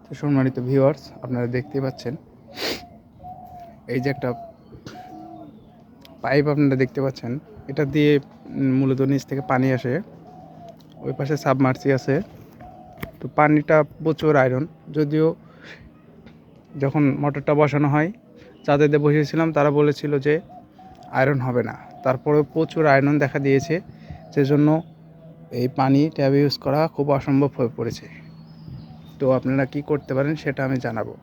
তো সম্মানিত ভিউয়ার্স, আপনারা দেখতে পাচ্ছেন এই যে একটা পাইপ আপনারা দেখতে পাচ্ছেন, এটা দিয়ে মূলত নিচ থেকে পানি আসে। ওই পাশে সাবমার্সি আছে। তো পানিটা প্রচুর আয়রন। যদিও যখন মোটরটা বসানো হয়, যাদের বসিয়েছিলাম তারা বলেছিল যে আয়রন হবে না। তারপরেও প্রচুর আয়রন দেখা দিয়েছে, সেজন্য এই পানি ট্যাব ইউজ করা খুব অসম্ভব হয়ে পড়েছে। তো আপনারা কি করতে পারেন সেটা আমি জানাবো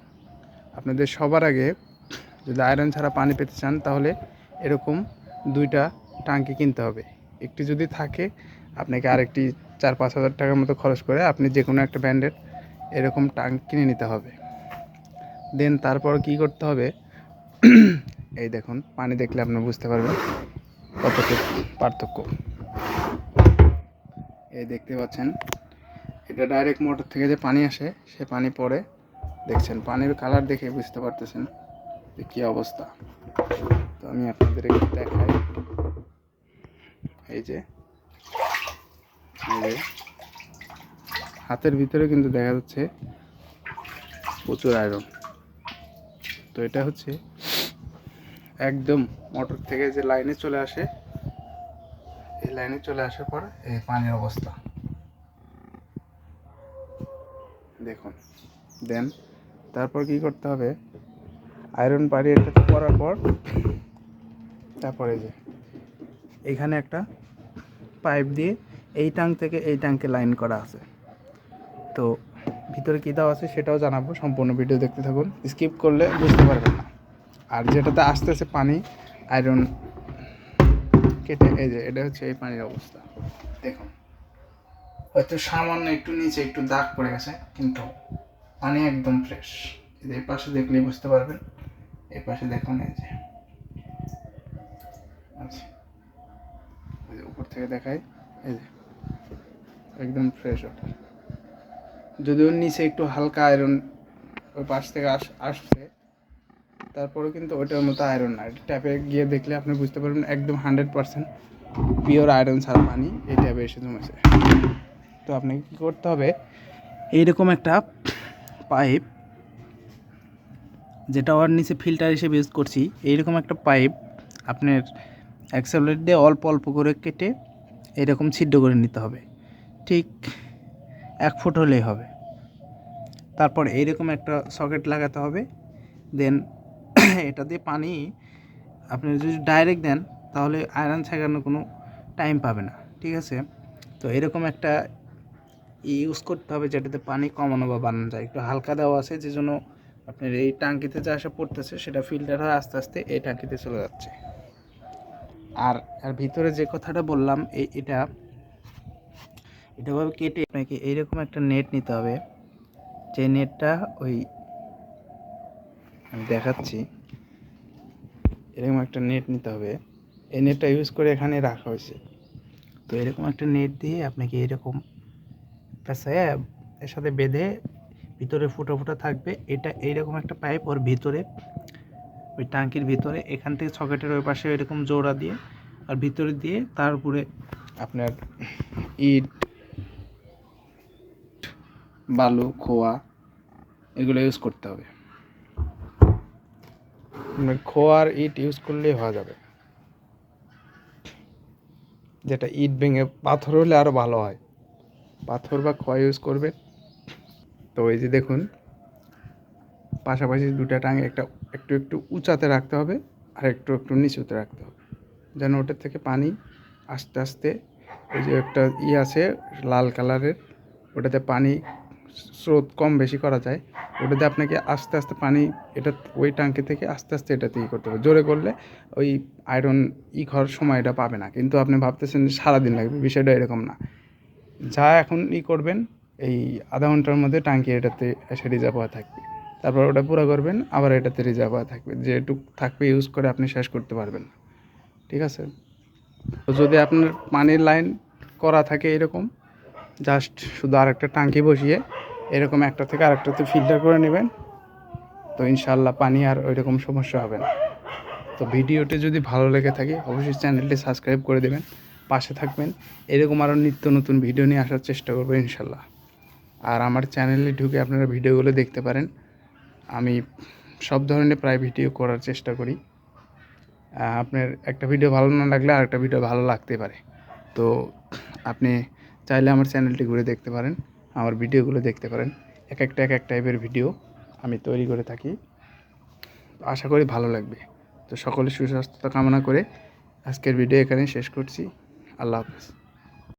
আপনাদের। সবার আগে যদি আয়রন ছাড়া পানি পেতে চান, তাহলে এরকম 2টা টাঙ্কি কিনতে হবে। একটি যদি থাকে, আপনাকে আরেকটি 4-5 হাজার টাকার মতো খরচ করে আপনি যে কোনো একটা ব্র্যান্ডের এরকম ট্যাঙ্ক কিনে নিতে হবে। দেন তারপর কি করতে হবে, এই দেখুন, পানি দেখলে আপনি বুঝতে পারবেন কতটুকু পার্থক্য। এই দেখতে পাচ্ছেন, এটা ডাইরেক্ট মোটর থেকে যে পানি আসে, সে পানি পড়ে। দেখছেন, পানির কালার দেখে বুঝতে পারতেছেন যে কী অবস্থা। তো আমি আপনাদের একটু দেখাই। এই যে হাতের ভিতরে কিন্তু দেখা যাচ্ছে প্রচুর আয়রন। তো এটা হচ্ছে একদম মোটর থেকে যে লাইনে চলে আসে, এই লাইনে চলে আসার পর এই পানির অবস্থা দেখুন। দেন তারপর কি করতে হবে, আয়রন পানি এটাতে পড়ার পর তারপরে যে এইখানে একটা পাইপ দিয়ে এই ট্যাঙ্ক থেকে এই ট্যাঙ্কে লাইন করা আছে। তো ভিতরে কী দেওয়া আছে সেটাও জানাবো, সম্পূর্ণ ভিডিও দেখতে থাকুন, স্কিপ করলে বুঝতে পারবেন না। আর যেটাতে আসতেছে পানি আয়রন কেটে, এই যে এটা হচ্ছে এই পানির অবস্থা দেখুন। হয়তো সামান্য একটু নিচে একটু দাগ পড়ে গেছে, কিন্তু পানি একদম ফ্রেশ। এই পাশে দেখলেই বুঝতে পারবেন। এই পাশে দেখুন, এই যে আচ্ছা, উপর থেকে দেখাই, এই যে একদম ফ্রেশ ওয়াটার। যদিও নিচে একটু হালকা আয়রন ওই পাশ থেকে আসছে, তারপরেও কিন্তু ওইটার মতো আয়রন না। ট্যাপে গিয়ে দেখলে আপনি বুঝতে পারবেন একদম 100% পিওর আয়রন ছাড়া পানি এই ট্যাপে এসে জমেছে। তো আপনাকে কী করতে হবে, এইরকম একটা পাইপ, যেটা ওর নিচে ফিল্টার হিসেবে ইউজ করছি, এইরকম একটা পাইপ আপনার অ্যাক্সেলেট দিয়ে অল্প অল্প করে কেটে এরকম ছিদ্র করে নিতে হবে। ঠিক 1 ফুট হলেই হবে। তারপর এইরকম একটা সকেট লাগাতে হবে। দেন এটা দিয়ে পানি আপনি যদি ডাইরেক্ট দেন, তাহলে আয়রন ছাড়ানোর কোনো টাইম পাবে না, ঠিক আছে? তো এরকম একটা ইউজ করতে হবে যেটাতে পানি কমানো বা বাড়ানো যায়। একটু হালকা দেওয়া আছে, যে জন্য আপনার এই টাঙ্কিতে যা আসা পড়তেছে সেটা ফিল্টার হয়ে আস্তে আস্তে এই টাঙ্কিতে চলে যাচ্ছে। আর ভিতরে যে কথাটা বললাম, এটাভাবে কেটে আপনাকে এইরকম একটা নেট নিতে হবে। যে নেটটা ওই আমি দেখাচ্ছি, এরকম একটা নেট নিতে হবে। এই নেটটা ইউজ করে এখানে রাখা হয়েছে। তো এরকম একটা নেট দিয়ে আপনাকে এরকম পেঁচায় এর সাথে বেঁধে ভিতরে ফুটো ফুটো থাকবে। এটা এইরকম একটা পাইপ ওর ভিতরে, ওই ট্যাঙ্কির ভিতরে, এখান থেকে সকেটের ওই পাশে এরকম জোড়া দিয়ে আর ভিতরে দিয়ে তার উপরে আপনার ইট, বালু, খোয়া এগুলো ইউজ করতে হবে। খোয়া আর ইট ইউজ করলেই হওয়া যাবে। যেটা ইট ভেঙে পাথর হলে আরও ভালো হয়, পাথর বা খোয়া ইউজ করবে। তো এই যে দেখুন, পাশাপাশি 2টা টাং একটা একটু একটু উঁচাতে রাখতে হবে আর একটু একটু নিচুতে রাখতে হবে, যেন ওটার থেকে পানি আস্তে আস্তে, ওই যে একটা আছে লাল কালারের, ওটাতে পানি স্রোত কম বেশি করা যায়। ওটাতে আপনাকে আস্তে আস্তে পানি, এটা ওই ট্যাঙ্কি থেকে আস্তে আস্তে এটাতে করতে হবে। জোরে করলে ওই আয়রন খাওয়ার সময়টা পাবে না। কিন্তু আপনি ভাবতেছেন যে সারাদিন লাগবে, বিষয়টা এরকম না। যা এখন করবেন, এই আধা ঘন্টার মধ্যে ট্যাঙ্কি এটাতে এসে রিজার্ভ হওয়া থাকবে। তারপর ওটা পুরো করবেন, আবার এটাতে রিজার্ভ হওয়া থাকবে। যেটুক থাকবে ইউজ করে আপনি শেষ করতে পারবেন, ঠিক আছে? তো যদি আপনার পানির লাইন করা থাকে এরকম, জাস্ট শুধু আরেকটা ট্যাঙ্কি বসিয়ে এরকম একটা থেকে আরেকটাতে ফিল্টার করে নেবেন, তো ইনশাআল্লাহ পানি আর ওই রকম সমস্যা হবে না। তো ভিডিওটি যদি ভালো লেগে থাকে, অবশ্যই চ্যানেলটি সাবস্ক্রাইব করে দেবেন, পাশে থাকবেন। এরকম আরও নিত্য নতুন ভিডিও নিয়ে আসার চেষ্টা করবো ইনশাআল্লাহ। আর আমার চ্যানেলে ঢুকে আপনারা ভিডিওগুলো দেখতে পারেন। আমি সব ধরনের প্রায় ভিডিও করার চেষ্টা করি। আপনার একটা ভিডিও ভালো না লাগলে আরেকটা ভিডিও ভালো লাগতে পারে। তো আপনি চাইলে আমার চ্যানেলটি ঘুরে দেখতে পারেন, আমার ভিডিওগুলো দেখতে পারেন। এক এক টাইপের ভিডিও আমি তৈরি করে থাকি। আশা করি ভালো লাগবে। তো সকলের সুস্বাস্থ্যতা কামনা করে আজকের ভিডিও এখানেই শেষ করছি। আল্লাহ হাফেজ।